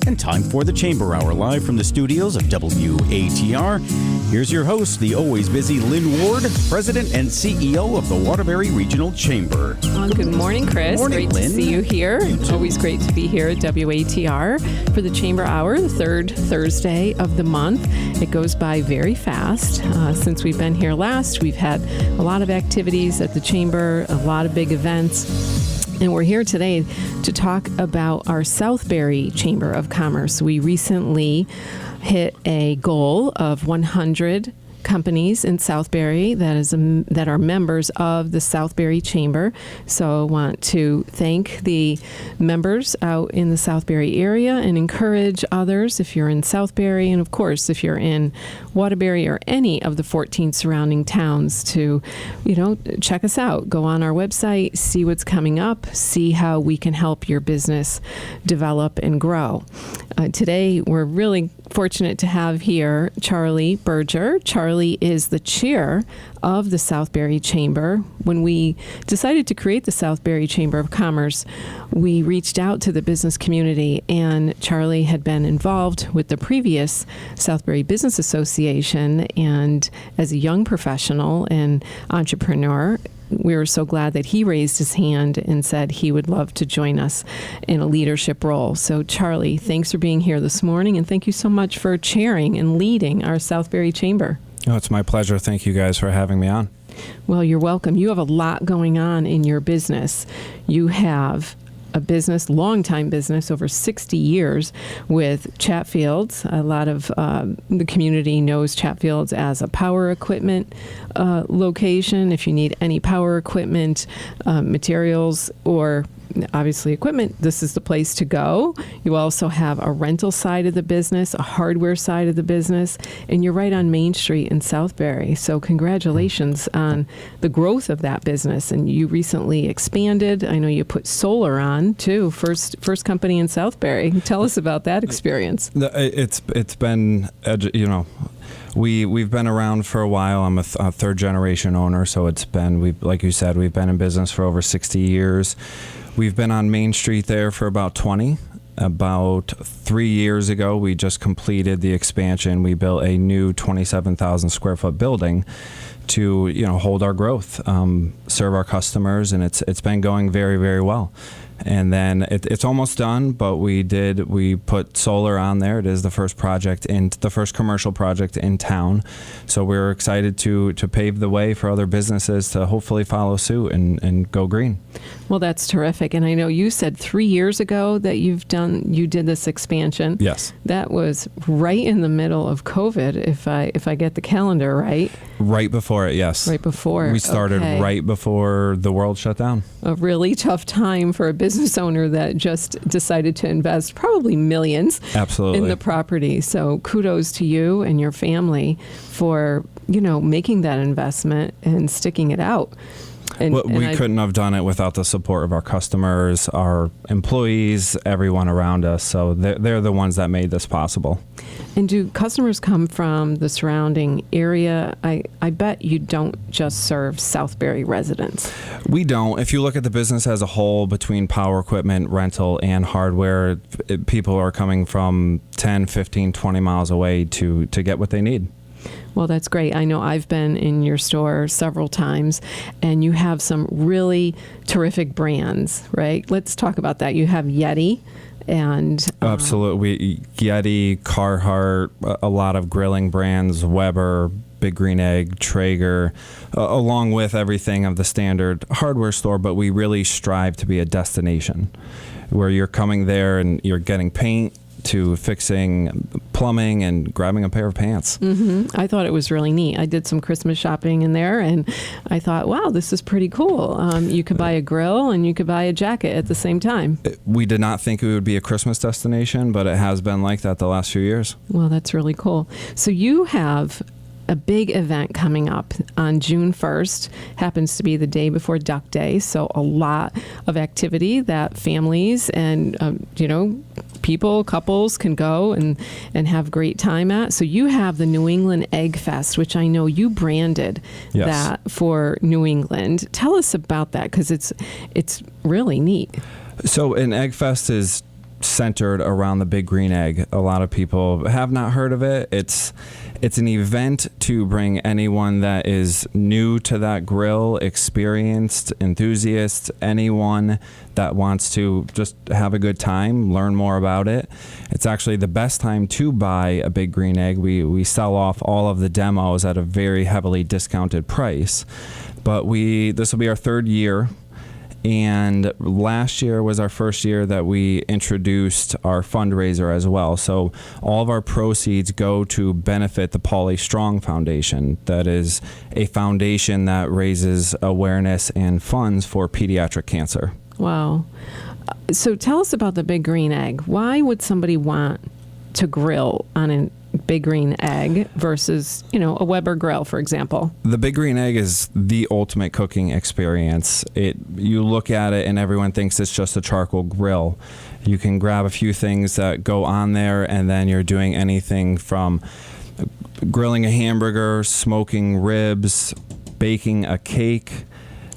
And time for the Chamber Hour, live from the studios of WATR. Here's your host, the always busy Lynn Ward, President and CEO of the Waterbury Regional Chamber. Good morning, Chris. Morning, great Lynn. to see you here. Always great to be here at WATR for the Chamber Hour, the third Thursday of the month. It goes by very fast. Since we've been here last, we've had a lot of activities at the Chamber, a lot of big events. And we're here today to talk about our Southbury Chamber of Commerce. We recently hit a goal of 100 companies in Southbury that are members of the Southbury Chamber. So I want to thank the members out in the Southbury area and encourage others if you're in Southbury, and of course if you're in Waterbury or any of the 14 surrounding towns to, check us out. Go on our website, see what's coming up, see how we can help your business develop and grow. Today we're really fortunate to have here Charlie Berger. Charlie is the chair of the Southbury Chamber. When we decided to create the Southbury Chamber of Commerce, we reached out to the business community, and Charlie had been involved with the previous Southbury Business Association, and as a young professional and entrepreneur, we were so glad that he raised his hand and said he would love to join us in a leadership role. So, Charlie, thanks for being here this morning, and thank you so much for chairing and leading our Southbury Chamber. Oh, it's my pleasure. Thank you guys for having me on. Well, you're welcome. You have a lot going on in your business. You have a business, long-time business, over 60 years with Chatfields. A lot of the community knows Chatfields as a power equipment location. If you need any power equipment, materials, or obviously equipment, this is the place to go. You also have a rental side of the business, a hardware side of the business, and you're right on Main Street in Southbury. So congratulations on the growth of that business. And you recently expanded. I know you put solar on too. First company in Southbury. Tell us about that experience. It's been, we've been around for a while. I'm a third generation owner, so it's been, like you said, we've been in business for over 60 years. We've been on Main Street there for about 20. About 3 years ago, we just completed the expansion. We built a new 27,000 square foot building to hold our growth, serve our customers, and it's been going very, very well. And then it's almost done, but we put solar on there. It is the first commercial project in town. So we're excited to pave the way for other businesses to hopefully follow suit and go green. Well, that's terrific. And I know you said 3 years ago that you did this expansion. Yes. That was right in the middle of COVID, if I get the calendar right. Right before it, yes. Right before. We started right before the world shut down. A really tough time for a business owner that just decided to invest probably millions in the property. So kudos to you and your family for, making that investment and sticking it out. We couldn't have done it without the support of our customers, our employees, everyone around us. So they're the ones that made this possible. And do customers come from the surrounding area? I bet you don't just serve Southbury residents. We don't. If you look at the business as a whole, between power equipment, rental, and hardware, people are coming from 10, 15, 20 miles away to get what they need. Well, that's great. I know I've been in your store several times, and you have some really terrific brands, right? Let's talk about that. You have Yeti and... Absolutely. Yeti, Carhartt, a lot of grilling brands, Weber, Big Green Egg, Traeger, along with everything of the standard hardware store, but we really strive to be a destination where you're coming there and you're getting paint, to fixing plumbing and grabbing a pair of pants. Mm-hmm. I thought it was really neat. I did some Christmas shopping in there, and I thought, wow, this is pretty cool. You could buy a grill and you could buy a jacket at the same time. We did not think it would be a Christmas destination, but it has been like that the last few years. Well, that's really cool. So you have a big event coming up on June 1st. Happens to be the day before Duck Day, so a lot of activity that families and couples can go and have great time at. So you have the New England Egg Fest, which I know you branded that for New England. Tell us about that, because it's really neat. So an Egg Fest is centered around the Big Green Egg. A lot of people have not heard of it. It's an event to bring anyone that is new to that grill, experienced, enthusiast, anyone that wants to just have a good time, learn more about it. It's actually the best time to buy a Big Green Egg. We sell off all of the demos at a very heavily discounted price. But this will be our third year. And last year was our first year that we introduced our fundraiser as well. So all of our proceeds go to benefit the Pauly Strong Foundation. That is a foundation that raises awareness and funds for pediatric cancer. Wow. So tell us about the Big Green Egg. Why would somebody want to grill on a Big Green Egg versus, a Weber grill, for example? The Big Green Egg is the ultimate cooking experience. You look at it and everyone thinks it's just a charcoal grill. You can grab a few things that go on there, and then you're doing anything from grilling a hamburger, smoking ribs, baking a cake,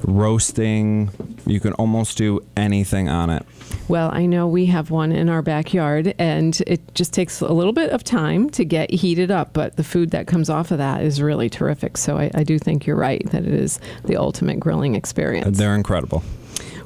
roasting. You can almost do anything on it. Well, I know we have one in our backyard, and it just takes a little bit of time to get heated up, but the food that comes off of that is really terrific. So I do think you're right that it is the ultimate grilling experience. They're incredible.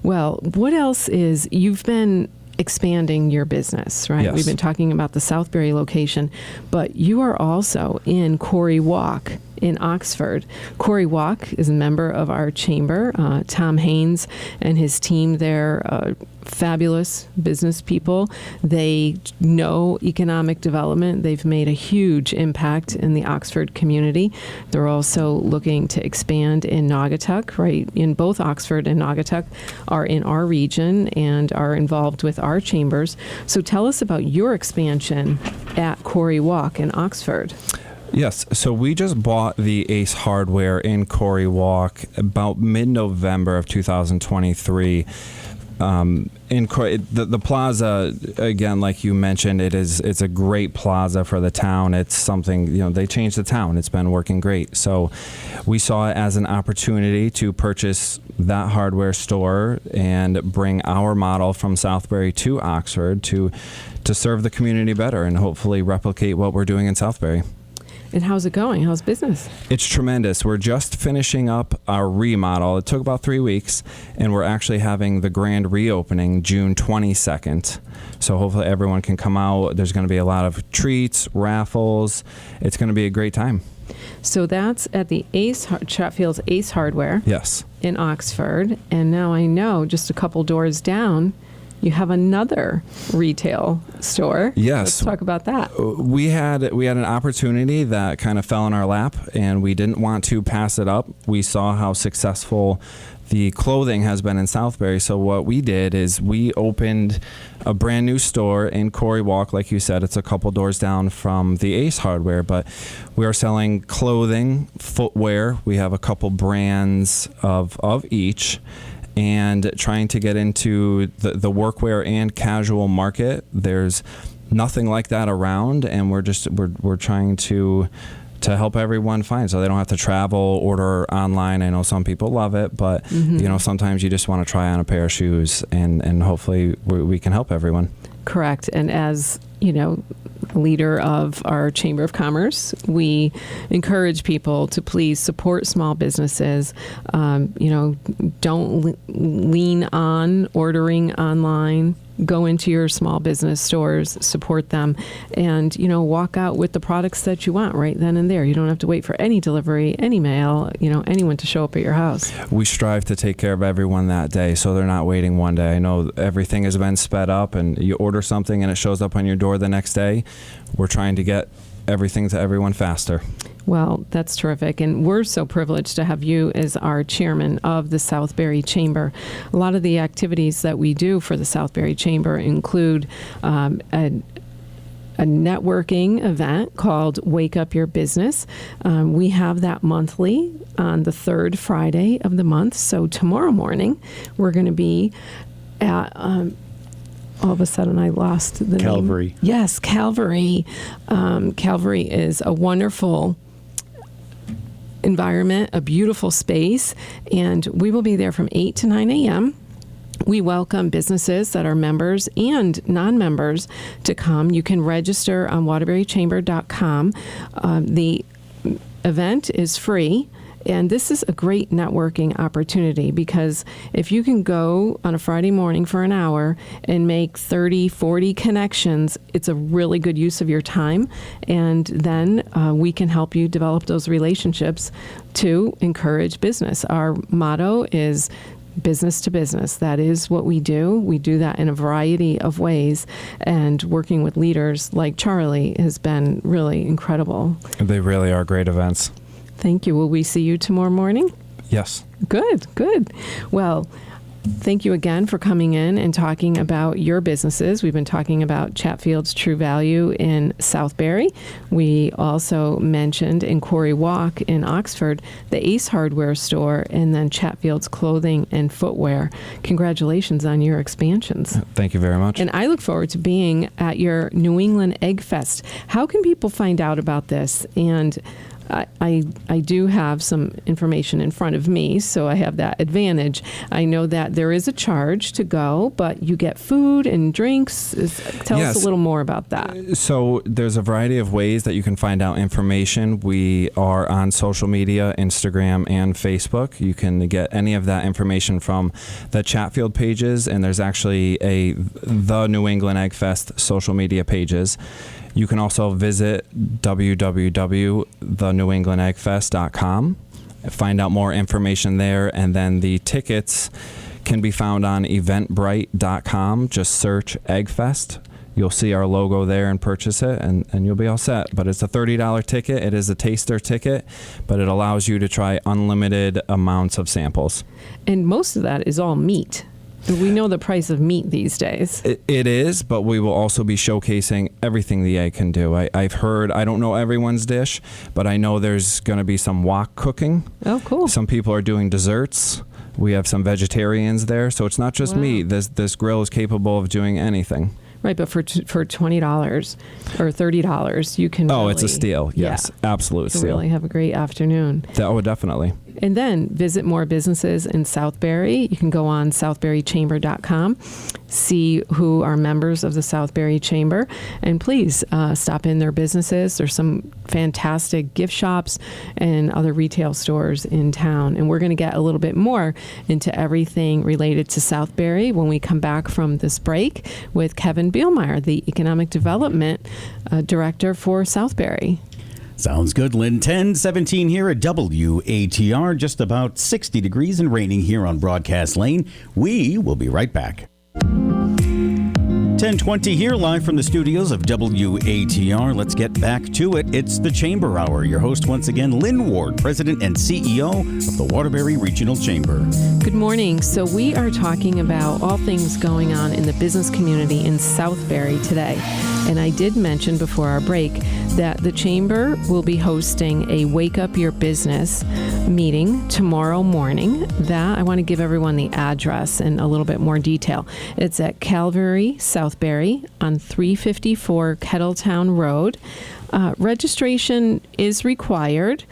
Well, what else you've been expanding your business, right? Yes. We've been talking about the Southbury location, but you are also in Corey Walk in Oxford. Corey Walk is a member of our chamber. Tom Haynes and his team there, fabulous business people. They know economic development. They've made a huge impact in the Oxford community. They're also looking to expand in Naugatuck, right? In both Oxford and Naugatuck are in our region and are involved with our chambers. So tell us about your expansion at Corey Walk in Oxford. Yes, so we just bought the Ace Hardware in Corey Walk about mid-November of 2023. The plaza, again, like you mentioned, it's a great plaza for the town. It's something, they changed the town. It's been working great. So we saw it as an opportunity to purchase that hardware store and bring our model from Southbury to Oxford to serve the community better and hopefully replicate what we're doing in Southbury. And how's it going? How's business? It's tremendous. We're just finishing up our remodel. It took about 3 weeks, and we're actually having the grand reopening June 22nd. So hopefully everyone can come out. There's going to be a lot of treats, raffles. It's going to be a great time. So that's at the Chatfield's Ace Hardware. Yes. In Oxford. And now I know just a couple doors down, you have another retail store. Yes. Let's talk about that. We had an opportunity that kind of fell in our lap, and we didn't want to pass it up. We saw how successful the clothing has been in Southbury. So what we did is we opened a brand new store in Corey Walk. Like you said, it's a couple doors down from the Ace Hardware, but we are selling clothing, footwear. We have a couple brands of each, and trying to get into the workwear and casual market. There's nothing like that around, and we're trying to help everyone find, so they don't have to travel, order online. I know some people love it, but sometimes you just want to try on a pair of shoes, and hopefully we can help everyone. Correct. And as leader of our Chamber of Commerce, we encourage people to please support small businesses. Don't lean on ordering online. Go into your small business stores, support them, and walk out with the products that you want right then and there. You don't have to wait for any delivery, any mail, anyone to show up at your house. We strive to take care of everyone that day, so they're not waiting one day. I know everything has been sped up, and you order something and it shows up on your door the next day. We're trying to get everything to everyone faster. Well, that's terrific. And we're so privileged to have you as our chairman of the Southbury Chamber. A lot of the activities that we do for the Southbury Chamber include a networking event called Wake Up Your Business. We have that monthly on the third Friday of the month. So tomorrow morning, we're going to be at... all of a sudden, I lost the Calvary. name. Yes, Calvary. Calvary is a wonderful environment, a beautiful space, and we will be there from 8 to 9 a.m. We welcome businesses that are members and non-members to come. You can register on waterburychamber.com. The event is free. And this is a great networking opportunity because if you can go on a Friday morning for an hour and make 30, 40 connections, it's a really good use of your time. And then we can help you develop those relationships to encourage business. Our motto is business to business. That is what we do. We do that in a variety of ways. And working with leaders like Charlie has been really incredible. They really are great events. Thank you. Will we see you tomorrow morning? Yes. Good. Well, thank you again for coming in and talking about your businesses. We've been talking about Chatfield's True Value in Southbury. We also mentioned in Quarry Walk in Oxford, the Ace Hardware store, and then Chatfield's Clothing and Footwear. Congratulations on your expansions. Thank you very much. And I look forward to being at your New England Egg Fest. How can people find out about this? And I do have some information in front of me, so I have that advantage. I know that there is a charge to go, but you get food and drinks. Tell us a little more about that. So there's a variety of ways that you can find out information. We are on social media, Instagram and Facebook. You can get any of that information from the Chatfield pages, and there's actually the New England Egg Fest social media pages. You can also visit www.thenewenglandeggfest.com, find out more information there, and then the tickets can be found on eventbrite.com. Just search Eggfest. You'll see our logo there and purchase it, and you'll be all set. But it's a $30 ticket. It is a taster ticket, but it allows you to try unlimited amounts of samples. And most of that is all meat. We know the price of meat these days. It is, but we will also be showcasing everything the egg can do. I've heard, I don't know everyone's dish, but I know there's going to be some wok cooking. Oh, cool. Some people are doing desserts. We have some vegetarians there, so it's not just meat. This grill is capable of doing anything. Right, but for $20 or $30, you can really, it's a steal. Yes, absolute steal. Really have a great afternoon. Oh, definitely. And then visit more businesses in Southbury. You can go on southburychamber.com, see who are members of the Southbury Chamber, and please stop in their businesses. There's some fantastic gift shops and other retail stores in town. And we're going to get a little bit more into everything related to Southbury when we come back from this break with Kevin Bielmeyer, the Economic Development Director for Southbury. Sounds good, Lynn. 10:17 here at WATR. Just about 60 degrees and raining here on Broadcast Lane. We will be right back. 10:20 here, live from the studios of WATR. Let's get back to it. It's the Chamber Hour. Your host once again, Lynn Ward, President and CEO of the Waterbury Regional Chamber. Good morning. So we are talking about all things going on in the business community in Southbury today. And I did mention before our break that the Chamber will be hosting a Wake Up Your Business meeting tomorrow morning. That I want to give everyone the address and a little bit more detail. It's at Calvary, Southbury on 354 Kettletown Road. Registration is required.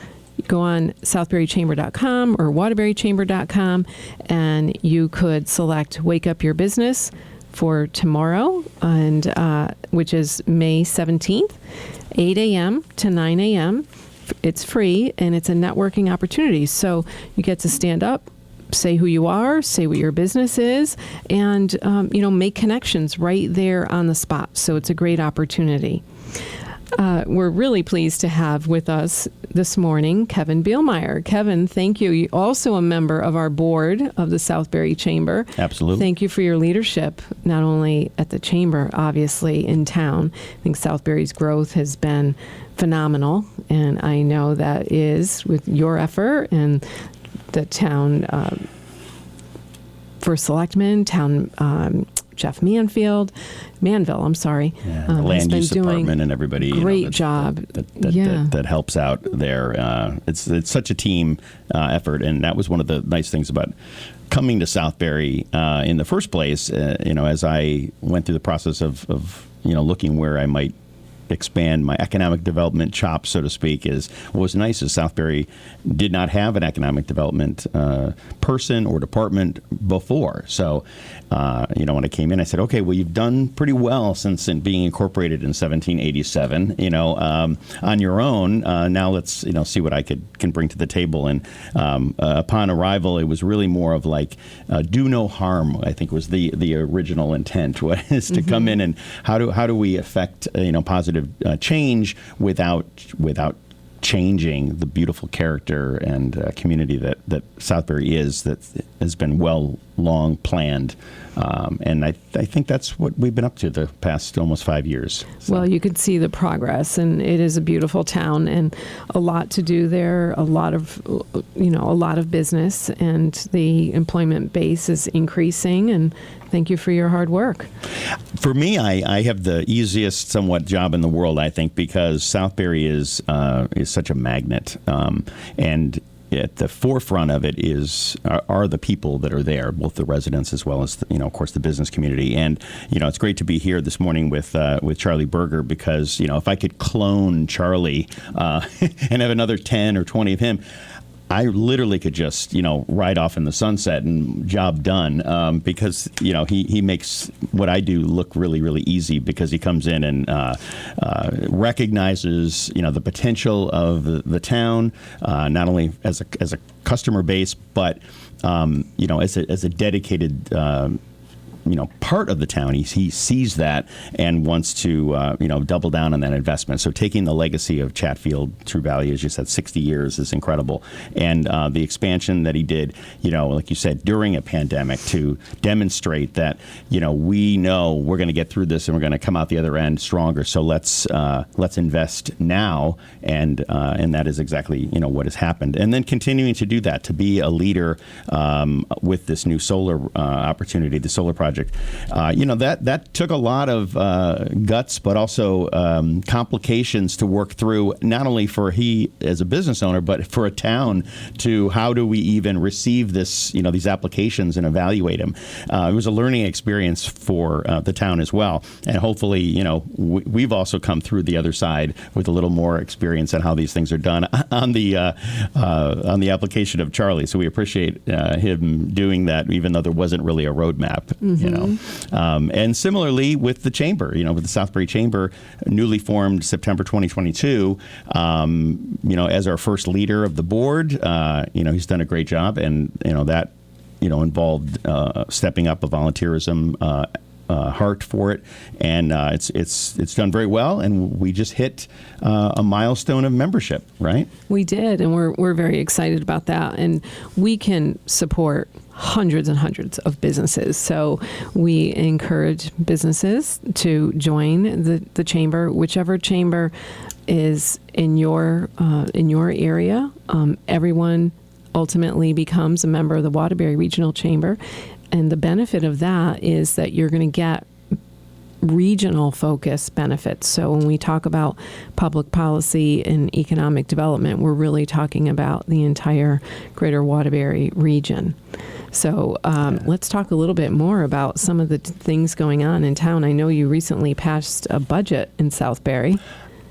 Go on southburychamber.com or waterburychamber.com and you could select Wake Up Your Business for tomorrow, and which is May 17th, 8 a.m. to 9 a.m. It's free, and it's a networking opportunity. So you get to stand up, say who you are, say what your business is, and make connections right there on the spot. So it's a great opportunity. We're really pleased to have with us this morning Kevin Bielmeyer. Kevin, thank you. You're also a member of our board of the Southbury Chamber. Absolutely. Thank you for your leadership, not only at the Chamber, obviously, in town. I think Southbury's growth has been phenomenal, and I know that is with your effort and the town first selectman, town Jeff Manville, I'm sorry. Yeah, the land use department and everybody. Great job. That helps out there. It's such a team effort, and that was one of the nice things about coming to Southbury in the first place. As I went through the process of looking where I might expand my economic development chops, so to speak, is what was nice is Southbury did not have an economic development person or department before. So, when I came in, I said, okay, well, you've done pretty well since being incorporated in 1787, on your own. Now let's, see what I can bring to the table. And upon arrival, it was really more of like, do no harm, I think was the original intent, was to come in and how do we affect, positive change without changing the beautiful character and community that Southbury is, that has been long planned. And I think that's what we've been up to the past almost 5 years. So. Well, you could see the progress, and it is a beautiful town and a lot to do there, a lot of business, and the employment base is increasing, and thank you for your hard work. For me, I have the easiest somewhat job in the world, I think, because Southbury is such a magnet, and at the forefront of it are the people that are there, both the residents as well as of course the business community. And it's great to be here this morning with Charlie Berger, because if I could clone Charlie and have another 10 or 20 of him, I literally could just, ride off in the sunset and job done, because, he makes what I do look really, really easy, because he comes in and recognizes, the potential of the town, not only as a customer base, but, as a dedicated part of the town. He sees that and wants to, double down on that investment. So taking the legacy of Chatfield True Value, as you said, 60 years is incredible. And the expansion that he did, like you said, during a pandemic, to demonstrate that, we know we're going to get through this and we're going to come out the other end stronger. So let's invest now. And that is exactly, what has happened. And then continuing to do that, to be a leader with this new solar opportunity, the solar project. That took a lot of guts, but also complications to work through, not only for he as a business owner, but for a town, to how do we even receive this, these applications and evaluate them. It was a learning experience for the town as well. And hopefully, we've also come through the other side with a little more experience on how these things are done on the application of Charlie. So we appreciate him doing that, even though there wasn't really a roadmap. And similarly with the chamber, with the Southbury Chamber, newly formed September 2022, as our first leader of the board, he's done a great job, and that involved stepping up a volunteerism heart for it, and it's done very well, and we just hit a milestone of membership, right? We did, and we're very excited about that, and we can support hundreds and hundreds of businesses. So we encourage businesses to join the chamber, whichever chamber is in your area. Everyone ultimately becomes a member of the Waterbury Regional Chamber. And the benefit of that is that you're going to get regional focus benefits. So when we talk about public policy and economic development, we're really talking about the entire greater Waterbury region. So let's talk a little bit more about some of the things going on in town. I know you recently passed a budget in Southbury.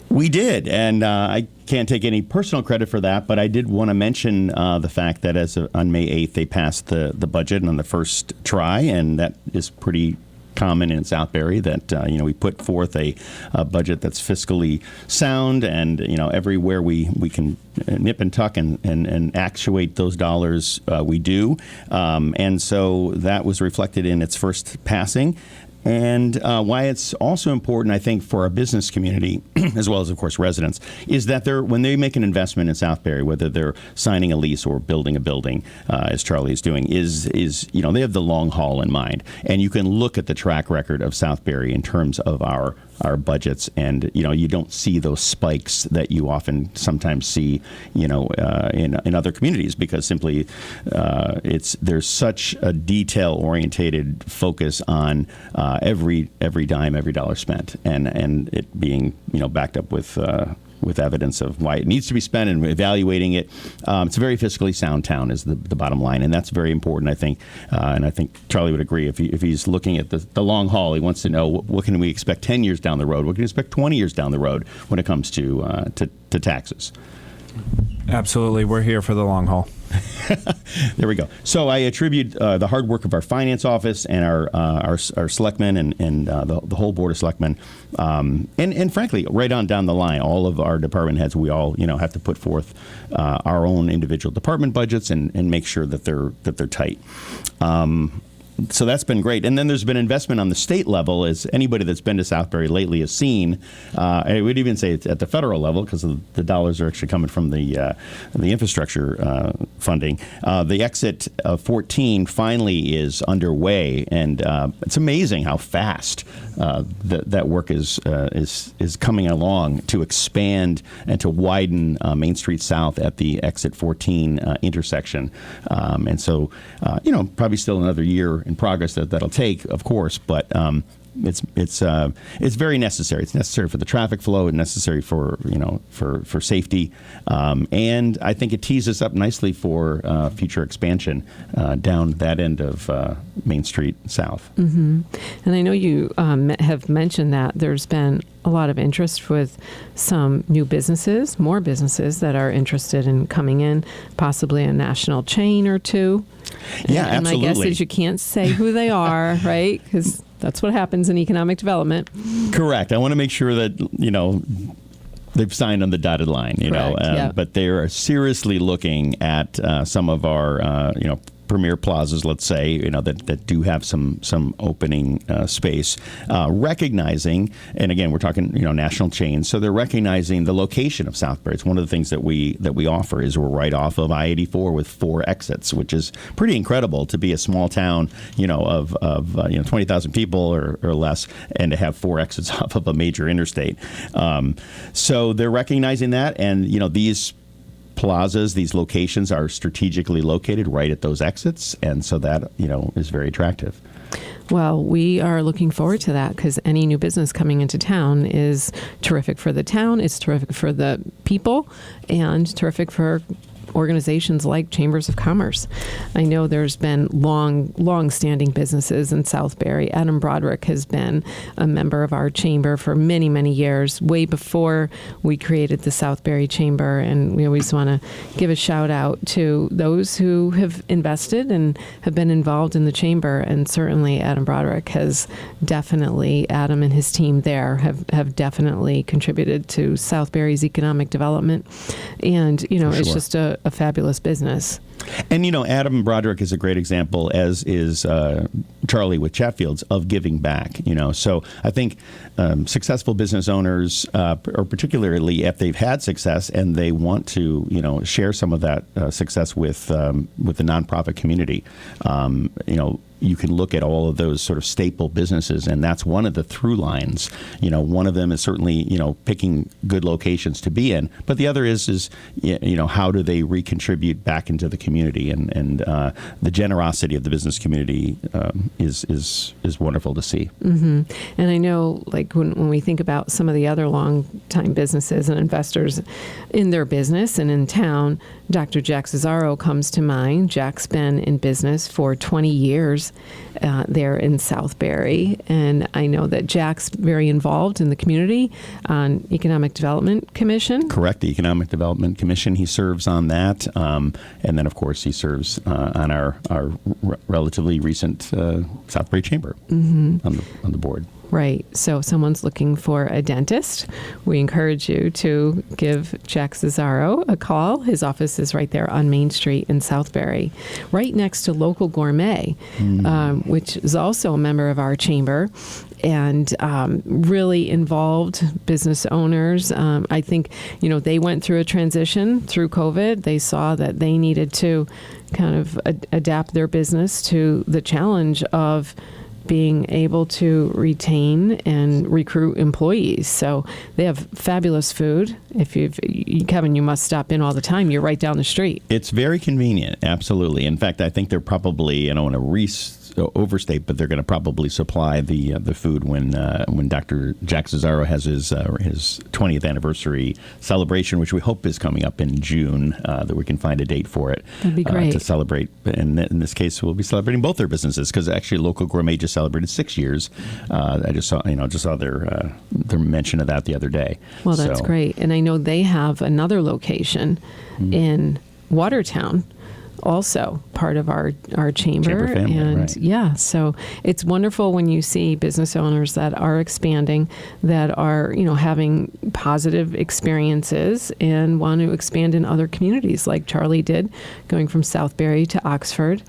We did, and I can't take any personal credit for that, but I did want to mention the fact that on May 8th, they passed the budget on the first try, and that is pretty common in Southbury, that we put forth a budget that's fiscally sound, and everywhere we can nip and tuck and actuate those dollars, we do, and so that was reflected in its first passing. And why it's also important, I think, for our business community, as well as, of course, residents, is that when they make an investment in Southbury, whether they're signing a lease or building a building, as Charlie is doing, is they have the long haul in mind. And you can look at the track record of Southbury in terms of our budgets, and you don't see those spikes that you often sometimes see in other communities, because simply there's such a detail-orientated focus on every dime, every dollar spent, and it being backed up with with evidence of why it needs to be spent and evaluating it. It's a very fiscally sound town is the bottom line, and that's very important, I think. And I think Charlie would agree. If he's looking at the long haul, he wants to know what can we expect 10 years down the road, what can we expect 20 years down the road when it comes to taxes. Absolutely. We're here for the long haul. There we go. So I attribute the hard work of our finance office and our selectmen and the whole board of selectmen, and frankly, right on down the line, all of our department heads, we all have to put forth our own individual department budgets and make sure that they're tight. So that's been great. And then there's been investment on the state level, as anybody that's been to Southbury lately has seen. I would even say it's at the federal level because the dollars are actually coming from the infrastructure funding. The exit of 14 finally is underway, and it's amazing how fast that work is coming along to expand and to widen Main Street South at the exit 14 intersection. And so, probably still another year in progress that'll take, of course, but it's very necessary. It's necessary for the traffic flow and necessary for safety, and I think it tees us up nicely for future expansion down that end of Main Street South. Mm-hmm. And I know you have mentioned that there's been a lot of interest with some more businesses that are interested in coming in, possibly a national chain or two. Yeah, and absolutely. my guess is you can't say who they are, right? Because that's what happens in economic development. Correct. I want to make sure that, they've signed on the dotted line, Correct, yeah. But they are seriously looking at some of our, premier plazas, let's say, that do have some opening space, recognizing, and again, we're talking, national chains, so they're recognizing the location of Southbury. It's one of the things that we offer is we're right off of I-84 with 4 exits, which is pretty incredible to be a small town, of 20,000 people or less, and to have 4 exits off of a major interstate. So they're recognizing that, and these plazas, these locations are strategically located right at those exits, and so that is very attractive. Well, we are looking forward to that because any new business coming into town is terrific for the town, it's terrific for the people, and terrific for organizations like Chambers of Commerce. I know there's been long-standing businesses in Southbury. Adam Broderick has been a member of our chamber for many, many years, way before we created the Southbury Chamber. And we always want to give a shout out to those who have invested and have been involved in the chamber. And certainly Adam Broderick has definitely, Adam and his team there have definitely contributed to Southbury's economic development. And, it's just a fabulous business. And, Adam Broderick is a great example, as is Charlie with Chatfields, of giving back, So I think successful business owners, or particularly if they've had success and they want to, share some of that success with the nonprofit community, you can look at all of those sort of staple businesses, and that's one of the through lines. One of them is certainly, picking good locations to be in, but the other is how do they recontribute back into the community, and the generosity of the business community is wonderful to see. Mm-hmm. And I know, like when we think about some of the other long-time businesses and investors in their business and in town, Dr. Jack Cesaro comes to mind. Jack's been in business for 20 years there in Southbury, and I know that Jack's very involved in the community on Economic Development Commission. Correct, the Economic Development Commission. He serves on that, and then of course he serves on our relatively recent Southbury Chamber on the board. Right. So if someone's looking for a dentist, we encourage you to give Jack Cesaro a call. His office is right there on Main Street in Southbury, right next to Local Gourmet, which is also a member of our chamber, and really involved business owners. I think, they went through a transition through COVID. They saw that they needed to kind of adapt their business to the challenge of being able to retain and recruit employees. So they have fabulous food. Kevin, you must stop in all the time. You're right down the street. It's very convenient, absolutely. In fact, I think they're probably, I don't want to overstate, but they're going to probably supply the food when Dr. Jack Cesaro has his 20th anniversary celebration, which we hope is coming up in June. That we can find a date for it. That'd be great to celebrate. And in this case, we'll be celebrating both their businesses because actually, Local Gourmet just celebrated 6 years. I just saw their mention of that the other day. Well, that's great, and I know they have another location in Watertown, also part of our chamber family, and right. yeah, so it's wonderful when you see business owners that are expanding, that are having positive experiences and want to expand in other communities, like Charlie did, going from Southbury to Oxford.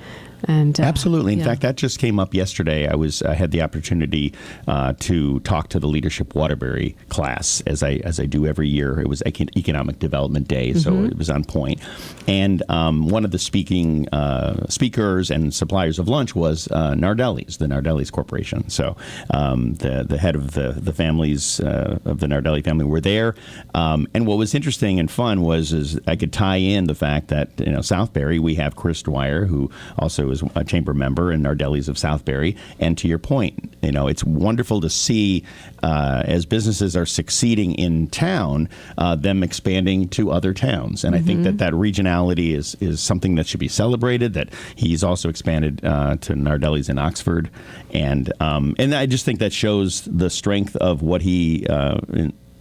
And absolutely. In fact, that just came up yesterday. I had the opportunity to talk to the Leadership Waterbury class, as I do every year. It was Economic Development Day, so it was on point. And one of the speakers and suppliers of lunch was Nardelli's, the Nardelli's Corporation. So the head of the families of the Nardelli family were there. And what was interesting and fun was I could tie in the fact that Southbury, we have Chris Dwyer, who also is a chamber member, and Nardelli's of Southbury. And to your point, it's wonderful to see as businesses are succeeding in town, them expanding to other towns. And I think that regionality is something that should be celebrated. That he's also expanded to Nardelli's in Oxford, and I just think that shows the strength of what he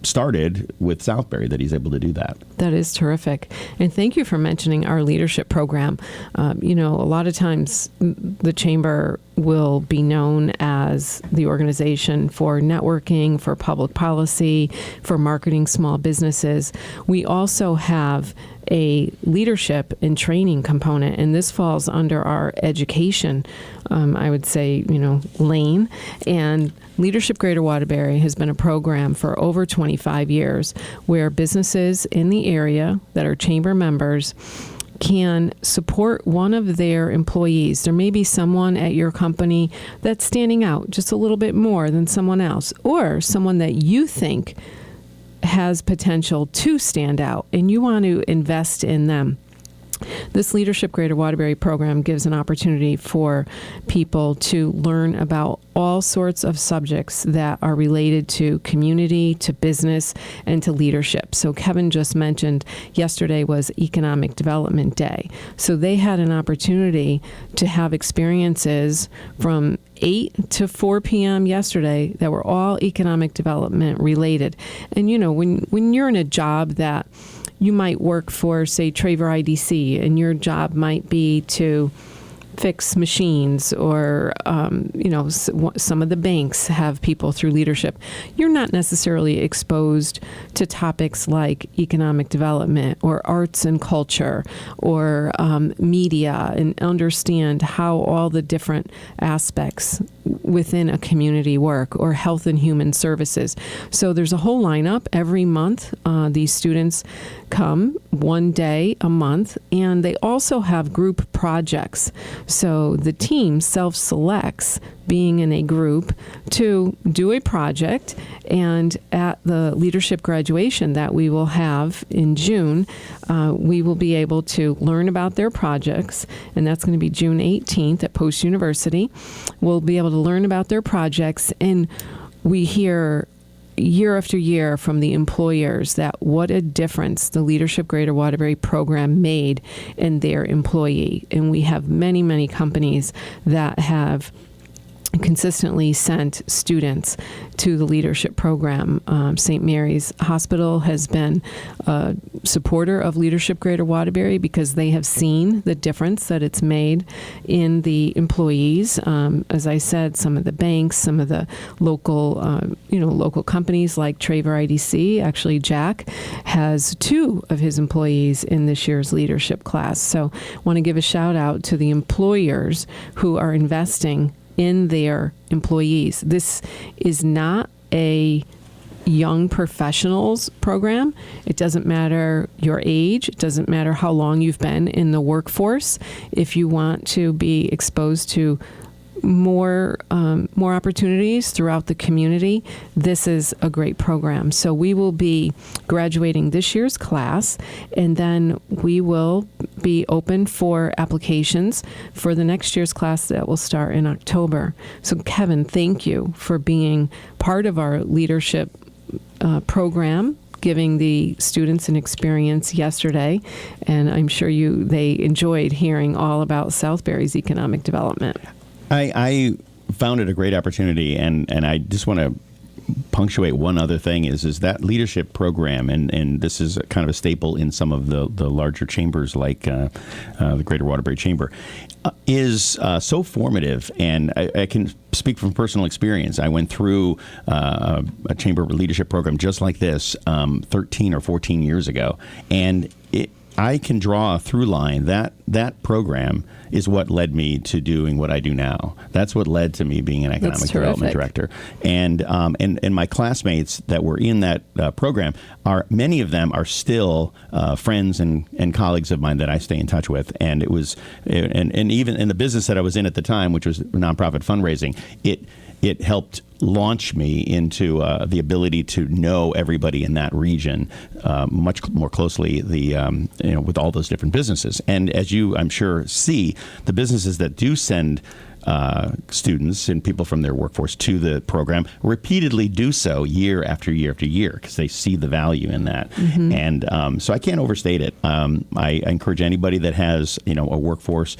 started with Southbury, that he's able to do that. That is terrific. And thank you for mentioning our leadership program. A lot of times the chamber will be known as the organization for networking, for public policy, for marketing small businesses. We also have a leadership and training component, and this falls under our education, I would say, lane. And Leadership Greater Waterbury has been a program for over 25 years where businesses in the area that are chamber members can support one of their employees. There may be someone at your company that's standing out just a little bit more than someone else, or someone that you think has potential to stand out and you want to invest in them. This Leadership Greater Waterbury program gives an opportunity for people to learn about all sorts of subjects that are related to community, to business, and to leadership. So Kevin just mentioned yesterday was Economic Development Day. So they had an opportunity to have experiences from 8 to 4 p.m. yesterday that were all economic development related. And when you're in a job that you might work for, say, Traver IDC, and your job might be to fix machines, or some of the banks have people through leadership. You're not necessarily exposed to topics like economic development or arts and culture or media, and understand how all the different aspects within a community work, or health and human services. So there's a whole lineup every month. These students come one day a month, and they also have group projects. So the team self-selects, being in a group, to do a project, and at the leadership graduation that we will have in June, we will be able to learn about their projects, and that's going to be June 18th at Post University. We'll be able to learn about their projects, and we hear year after year from the employers that what a difference the Leadership Greater Waterbury program made in their employee. And we have many, many companies that have consistently sent students to the leadership program. St. Mary's Hospital has been a supporter of Leadership Greater Waterbury because they have seen the difference that it's made in the employees. As I said, some of the banks, some of the local companies like Traver IDC. Actually, Jack has 2 of his employees in this year's leadership class. So I want to give a shout out to the employers who are investing in their employees. This is not a young professionals program. It doesn't matter your age. It doesn't matter how long you've been in the workforce. If you want to be exposed to more opportunities throughout the community, this is a great program. So we will be graduating this year's class, and then we will be open for applications for the next year's class that will start in October. So Kevin, thank you for being part of our leadership program, giving the students an experience yesterday, and I'm sure they enjoyed hearing all about Southbury's economic development. I found it a great opportunity, and I just want to punctuate one other thing is that leadership program, and this is kind of a staple in some of the larger chambers like the Greater Waterbury Chamber, is so formative, and I can speak from personal experience. I went through a chamber leadership program just like this 13 or 14 years ago, and I can draw a through line. That program is what led me to doing what I do now. That's what led to me being an economic development director. And my classmates that were in that program many of them are still friends and colleagues of mine that I stay in touch with. And it was and even in the business that I was in at the time, which was nonprofit fundraising, it helped launch me into the ability to know everybody in that region much more closely. With all those different businesses, and as you, I'm sure, see, the businesses that do send students and people from their workforce to the program repeatedly do so year after year after year because they see the value in that. Mm-hmm. And so I can't overstate it. I encourage anybody that has a workforce.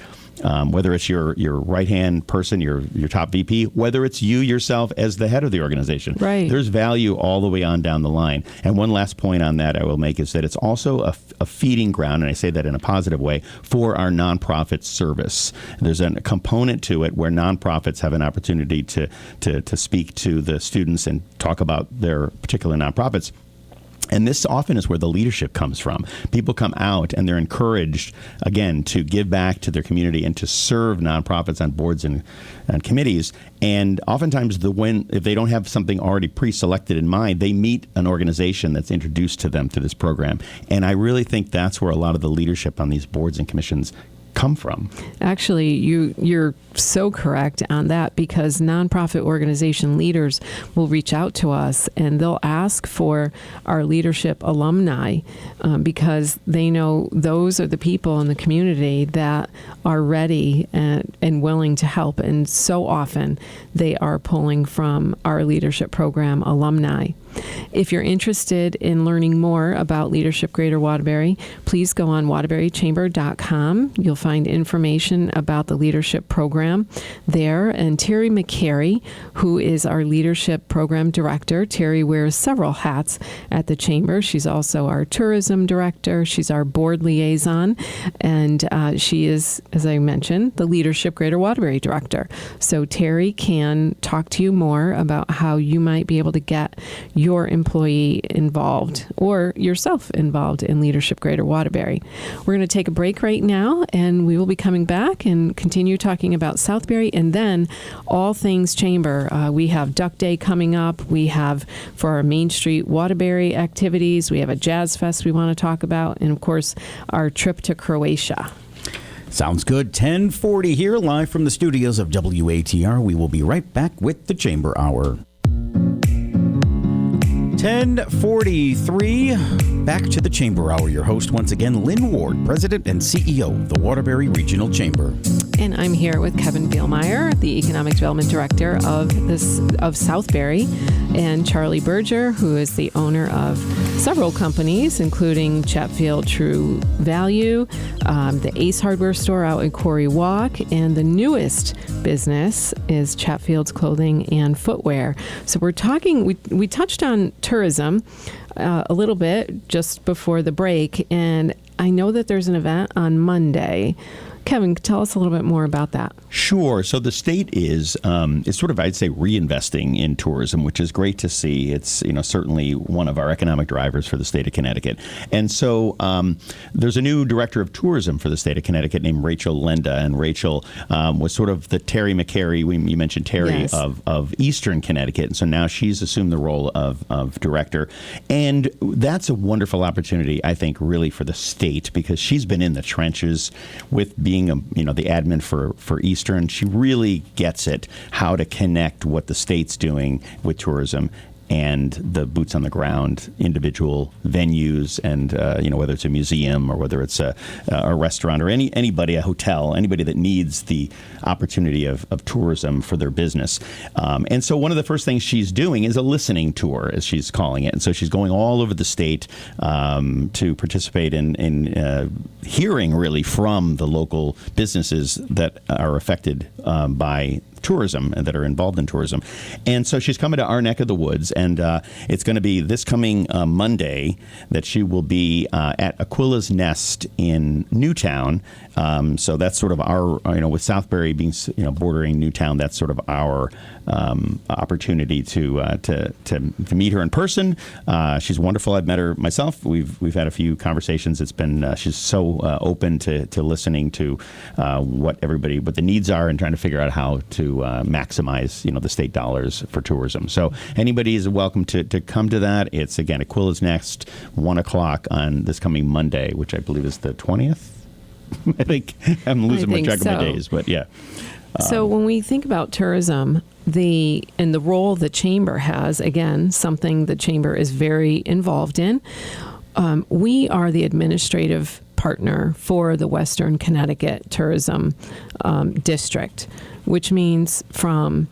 Whether it's your right-hand person, your top VP, whether it's you yourself as the head of the organization. Right. There's value all the way on down the line. And one last point on that I will make is that it's also a feeding ground, and I say that in a positive way, for our nonprofit service. There's a component to it where nonprofits have an opportunity to speak to the students and talk about their particular nonprofits. And this often is where the leadership comes from. People come out and they're encouraged, again, to give back to their community and to serve nonprofits on boards and committees. And oftentimes, if they don't have something already pre-selected in mind, they meet an organization that's introduced to them to this program. And I really think that's where a lot of the leadership on these boards and commissions come from. Actually, you're so correct on that, because nonprofit organization leaders will reach out to us and they'll ask for our leadership alumni because they know those are the people in the community that are ready and willing to help. And so often they are pulling from our leadership program alumni. If you're interested in learning more about Leadership Greater Waterbury, please go on waterburychamber.com. You'll find information about the leadership program there. And Terry McCary, who is our leadership program director, Terry wears several hats at the chamber. She's also our tourism director. She's our board liaison. And she is, as I mentioned, the Leadership Greater Waterbury director. So Terry can talk to you more about how you might be able to get your employee involved or yourself involved in Leadership Greater Waterbury. We're going to take a break right now, and we will be coming back and continue talking about Southbury and then all things chamber. We have Duck Day coming up. We have, for our Main Street Waterbury activities, we have a Jazz Fest we want to talk about, and of course, our trip to Croatia. Sounds good. 10:40 here, live from the studios of WATR. We will be right back with the Chamber Hour. 10:43, back to the Chamber Hour. Your host once again, Lynn Ward, President and CEO of the Waterbury Regional Chamber. And I'm here with Kevin Bielmeyer, the Economic Development Director of Southbury, and Charlie Berger, who is the owner of several companies, including Chatfield True Value, the Ace Hardware Store out in Quarry Walk, and the newest business is Chatfield's Clothing and Footwear. So we're talking, we touched on tourism a little bit just before the break, and I know that there's an event on Monday. Kevin, tell us a little bit more about that. Sure. So the state is sort of, I'd say, reinvesting in tourism, which is great to see. It's certainly one of our economic drivers for the state of Connecticut. And so there's a new director of tourism for the state of Connecticut named Rachel Lenda, and Rachel was sort of the Terry McCary, you mentioned Terry, yes, of Eastern Connecticut. And so now she's assumed the role of director. And that's a wonderful opportunity, I think, really for the state, because she's been in the trenches with being the admin for Eastern. She really gets it, how to connect what the state's doing with tourism. and the boots on the ground individual venues, and whether it's a museum or whether it's a restaurant or anybody, a hotel, anybody that needs the opportunity of tourism for their business. And so one of the first things she's doing is a listening tour, as she's calling it. And so she's going all over the state to participate in hearing really from the local businesses that are affected by tourism and that are involved in tourism. And so she's coming to our neck of the woods, and it's going to be this coming Monday that she will be at Aquila's Nest in Newtown. So that's sort of our, with Southbury being, bordering Newtown, that's sort of our opportunity to meet her in person. She's wonderful. I've met her myself. We've had a few conversations. It's been she's so open to listening to what the needs are and trying to figure out how to maximize the state dollars for tourism. So anybody is welcome to come to that. It's again Aquila's Nest, 1:00 on this coming Monday, which I believe is the 20th. I think I'm losing my track of my days, but yeah. So when we think about tourism, the role the chamber has, again, something the chamber is very involved in. We are the administrative partner for the Western Connecticut Tourism District, which means from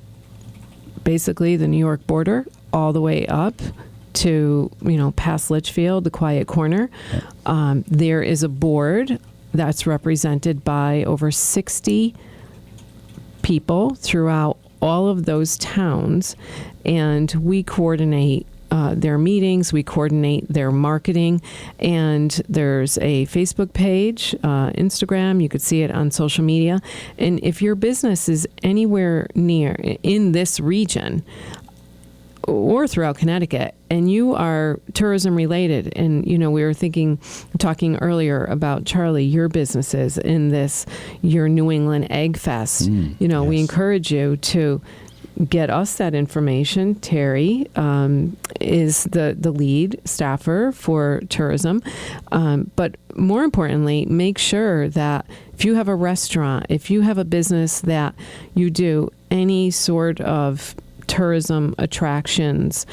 basically the New York border all the way up to, past Litchfield, the Quiet Corner. There is a board that's represented by over 60 people throughout all of those towns, and we coordinate their meetings, we coordinate their marketing, and there's a Facebook page, Instagram, you could see it on social media. And if your business is anywhere near in this region or throughout Connecticut, and you are tourism related, and we were talking earlier about, Charlie, your businesses in your New England Egg Fest. Yes. We encourage you to get us that information. Terry is the lead staffer for tourism. But more importantly, make sure that if you have a restaurant, if you have a business that you do any sort of tourism attractions,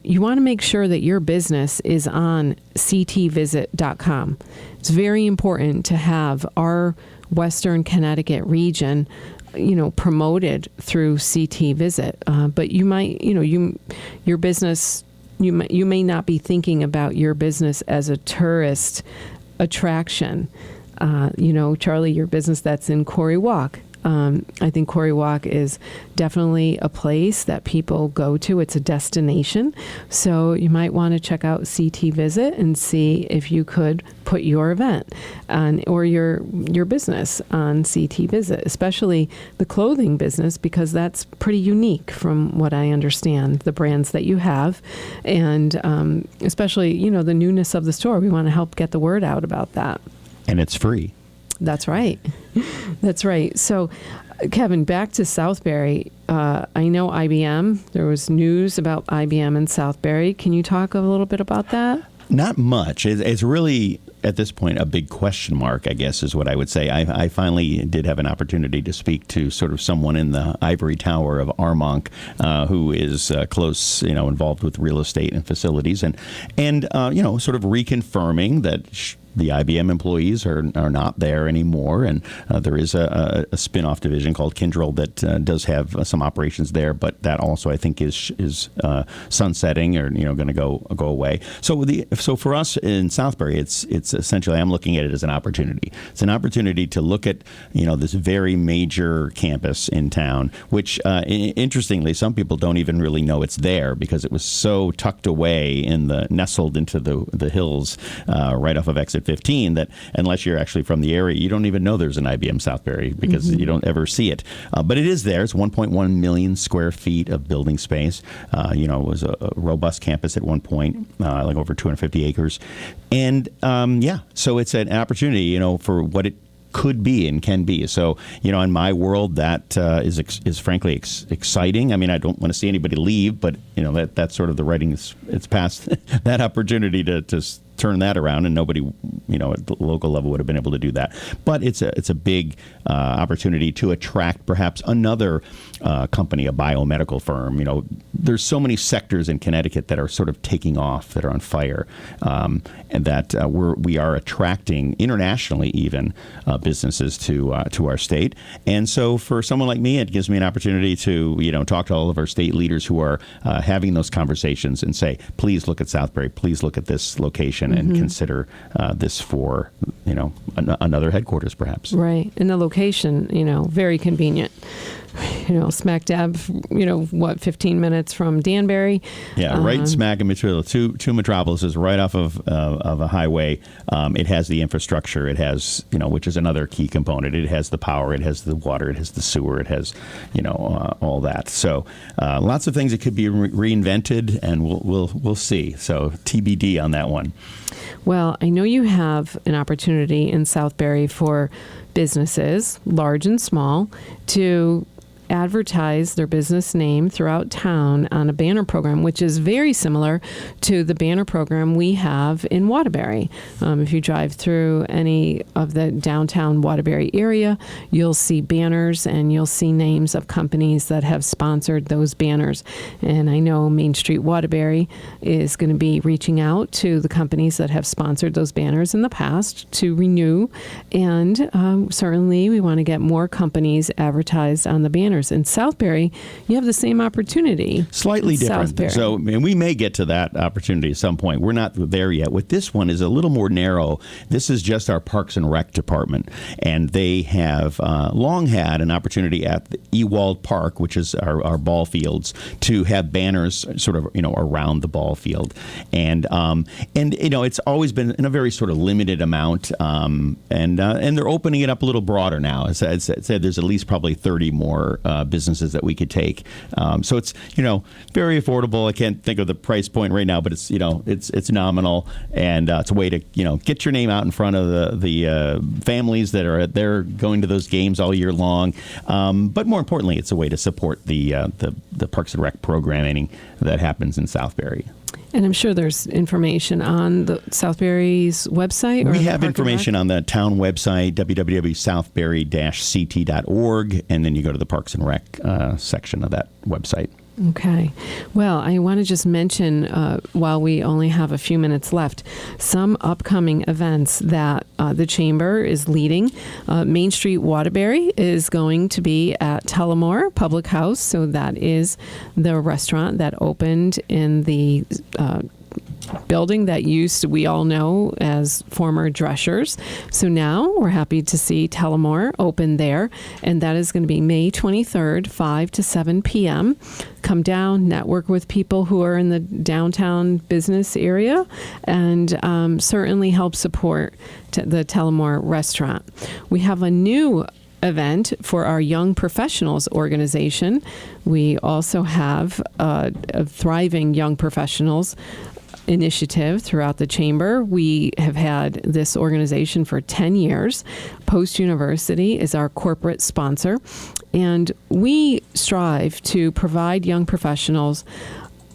you want to make sure that your business is on ctvisit.com. It's very important to have our Western Connecticut region promoted through CT Visit. But you might, your business, you may not be thinking about your business as a tourist attraction. Charlie, your business that's in Quarry Walk. I think Quarry Walk is definitely a place that people go to. It's a destination. So you might want to check out CT Visit and see if you could put your event or your business on CT Visit, especially the clothing business, because that's pretty unique from what I understand, the brands that you have. And especially, the newness of the store. We want to help get the word out about that. And it's free. That's right. That's right. So, Kevin, back to Southbury. I know IBM. There was news about IBM in Southbury. Can you talk a little bit about that? Not much. It's really, at this point, a big question mark, I guess, is what I would say. I finally did have an opportunity to speak to sort of someone in the ivory tower of Armonk, who is close, involved with real estate and facilities, and sort of reconfirming that the IBM employees are not there anymore, and there is a spin-off division called Kyndryl that does have some operations there, but that also I think is sunsetting or going to go away. So for us in Southbury, it's essentially, I'm looking at it as an opportunity. It's an opportunity to look at this very major campus in town, which interestingly some people don't even really know it's there because it was so tucked away nestled into the hills right off of exit 15 that unless you're actually from the area, you don't even know there's an IBM Southbury because you don't ever see it. But it is there. It's 1.1 million square feet of building space. It was a robust campus at one point, like over 250 acres. And so it's an opportunity, for what it could be and can be. So, in my world, that is frankly exciting. I mean, I don't want to see anybody leave, but that's sort of the writing. It's past that opportunity to turn that around, and nobody, at the local level would have been able to do that. But it's a big opportunity to attract perhaps another company, a biomedical firm. There's so many sectors in Connecticut that are sort of taking off, that are on fire, and that we are attracting internationally even businesses to our state. And so for someone like me, it gives me an opportunity to talk to all of our state leaders who are having those conversations and say, please look at Southbury, please look at this location and consider this for another headquarters perhaps. Right, and the location, very convenient. Smack dab, 15 minutes from Danbury. Yeah, right smack in between two metropolises, right off of a highway. It has the infrastructure. It has, which is another key component. It has the power. It has the water. It has the sewer. It has, all that. So lots of things that could be reinvented, and we'll see. So TBD on that one. Well, I know you have an opportunity in Southbury for businesses, large and small, to advertise their business name throughout town on a banner program, which is very similar to the banner program we have in Waterbury. If you drive through any of the downtown Waterbury area, you'll see banners and you'll see names of companies that have sponsored those banners. And I know Main Street Waterbury is going to be reaching out to the companies that have sponsored those banners in the past to renew. And certainly we want to get more companies advertised on the banners. In Southbury, you have the same opportunity. Slightly different. Southbury. So, and we may get to that opportunity at some point. We're not there yet. With this one is a little more narrow. This is just our Parks and Rec department, and they have long had an opportunity at the Ewald Park, which is our ball fields, to have banners sort of around the ball field, and it's always been in a very sort of limited amount, and they're opening it up a little broader now. As I said, there's at least probably 30 more businesses that we could take. So it's, very affordable. I can't think of the price point right now, but it's, it's nominal. And it's a way to, get your name out in front of the families that are there going to those games all year long. But more importantly, it's a way to support the Parks and Rec programming that happens in Southbury. And I'm sure there's information on the Southbury's website. We have information on the town website, www.southbury-ct.org, and then you go to the Parks and Rec section of that website. Okay. Well, I want to just mention, while we only have a few minutes left, some upcoming events that the Chamber is leading. Main Street Waterbury is going to be at Tullamore Public House. So that is the restaurant that opened in the building that we all know as former Drescher's. So now we're happy to see Tullamore open there, and that is going to be May 23rd, 5 to 7 p.m. Come down, network with people who are in the downtown business area, and certainly help support the Tullamore restaurant. We have a new event for our Young Professionals organization. We also have a thriving Young Professionals initiative throughout the Chamber. We have had this organization for 10 years. Post University is our corporate sponsor, and we strive to provide young professionals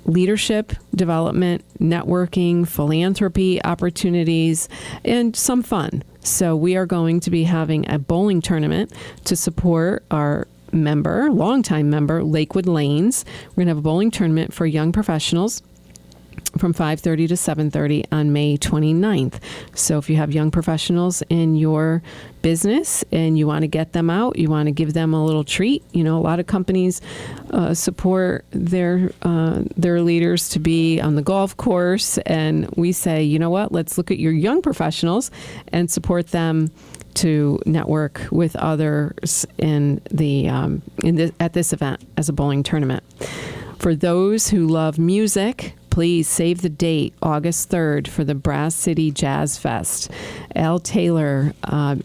leadership development, networking, philanthropy opportunities, and some fun. So we are going to be having a bowling tournament to support our longtime member, Lakewood Lanes. We're going to have a bowling tournament for young professionals from 5:30 to 7:30 on May 29th. So if you have young professionals in your business and you want to get them out, you want to give them a little treat. A lot of companies support their leaders to be on the golf course, and we say, you know what? Let's look at your young professionals and support them to network with others at this event as a bowling tournament. For those who love music, please save the date, August 3rd, for the Brass City Jazz Fest. Al Taylor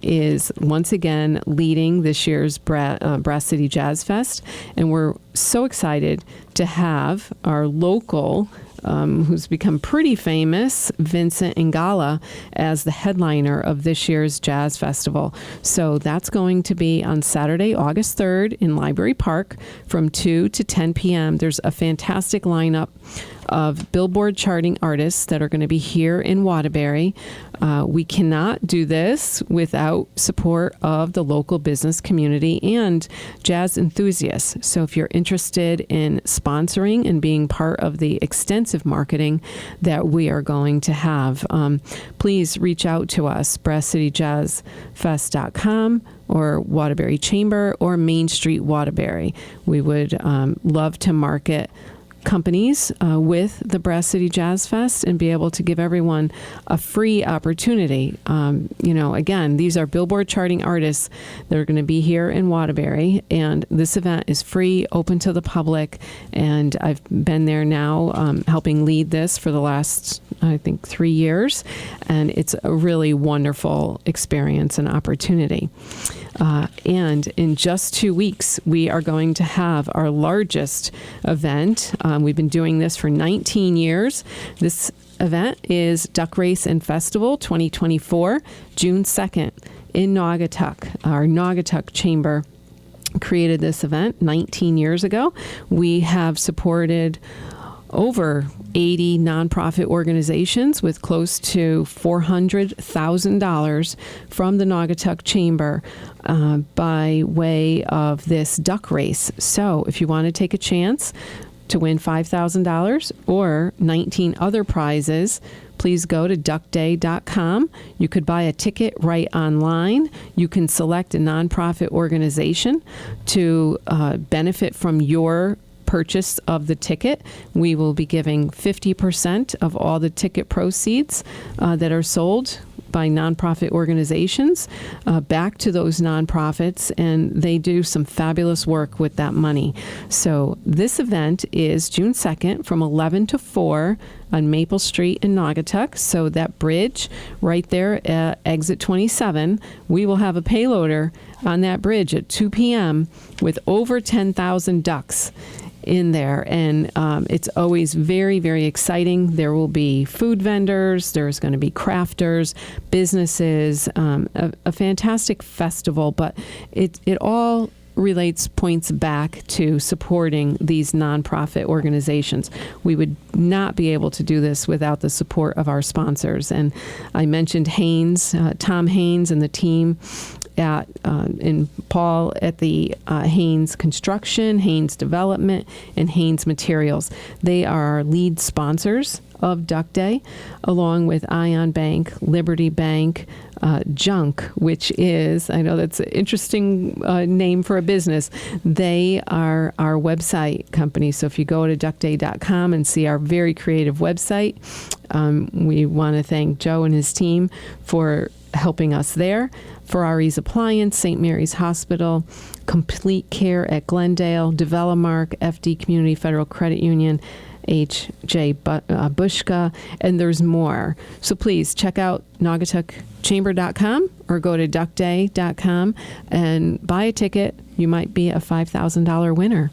is once again leading this year's Brass City Jazz Fest, and we're so excited to have our local, who's become pretty famous, Vincent Ingala, as the headliner of this year's Jazz Festival. So that's going to be on Saturday, August 3rd in Library Park from 2 to 10 p.m. There's a fantastic lineup of Billboard charting artists that are going to be here in Waterbury. We cannot do this without support of the local business community and jazz enthusiasts. So if you're interested in sponsoring and being part of the extensive marketing that we are going to have, please reach out to us, BrassCityJazzFest.com or Waterbury Chamber or Main Street Waterbury. We would love to market companies with the Brass City Jazz Fest and be able to give everyone a free opportunity. Again, these are Billboard charting artists that are going to be here in Waterbury, and this event is free, open to the public, and I've been there now helping lead this for the last, I think, 3 years, and it's a really wonderful experience and opportunity. And in just 2 weeks, we are going to have our largest event. We've been doing this for 19 years. This event is Duck Race and Festival 2024, June 2nd in Naugatuck. Our Naugatuck Chamber created this event 19 years ago. We have supported over 80 nonprofit organizations with close to $400,000 from the Naugatuck Chamber by way of this duck race. So if you want to take a chance to win $5,000 or 19 other prizes, please go to duckday.com. You could buy a ticket right online. You can select a nonprofit organization to benefit from your purchase of the ticket. We will be giving 50% of all the ticket proceeds that are sold by nonprofit organizations back to those nonprofits, and they do some fabulous work with that money. So this event is June 2nd from 11 to 4 on Maple Street in Naugatuck. So that bridge right there at exit 27, we will have a payloader on that bridge at 2 p.m. with over 10,000 ducks in there, and it's always very, very exciting. There will be food vendors, there's going to be crafters, businesses, a fantastic festival, but it all points back to supporting these nonprofit organizations. We would not be able to do this without the support of our sponsors. And I mentioned Haynes, Tom Haynes and the team in Paul at the Haynes Construction, Haynes Development, and Haynes Materials. They are our lead sponsors of Duck Day, along with Ion Bank, Liberty Bank, Junk, which is, I know that's an interesting name for a business. They are our website company. So if you go to duckday.com and see our very creative website, we want to thank Joe and his team for helping us there. Ferrari's Appliance, St. Mary's Hospital, Complete Care at Glendale, Develomark, FD Community Federal Credit Union, H.J. Bushka, and there's more. So please check out naugatuckchamber.com or go to duckday.com and buy a ticket. You might be a $5,000 winner.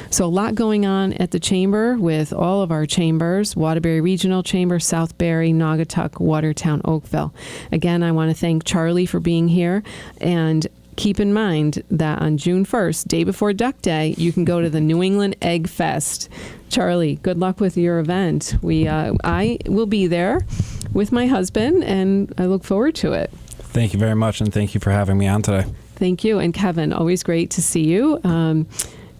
So a lot going on at the Chamber with all of our chambers, Waterbury Regional Chamber, Southbury, Naugatuck, Watertown, Oakville. Again, I want to thank Charlie for being here, and keep in mind that on June 1st, day before Duck Day, you can go to the New England Egg Fest. Charlie, good luck with your event. I will be there with my husband, and I look forward to it. Thank you very much, and thank you for having me on today. Thank you. And Kevin, always great to see you.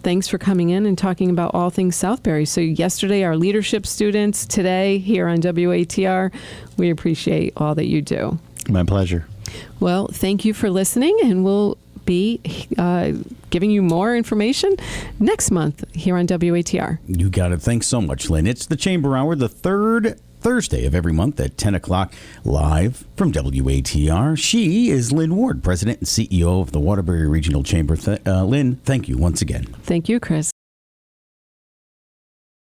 Thanks for coming in and talking about all things Southbury. So yesterday, our leadership students, today here on WATR, we appreciate all that you do. My pleasure. Well, thank you for listening, and we'll be giving you more information next month here on WATR. You got it. Thanks so much, Lynn. It's the Chamber Hour, the third Thursday of every month at 10 o'clock, live from WATR. She is Lynn Ward, President and CEO of the Waterbury Regional Chamber. Lynn, thank you once again. Thank you, Chris.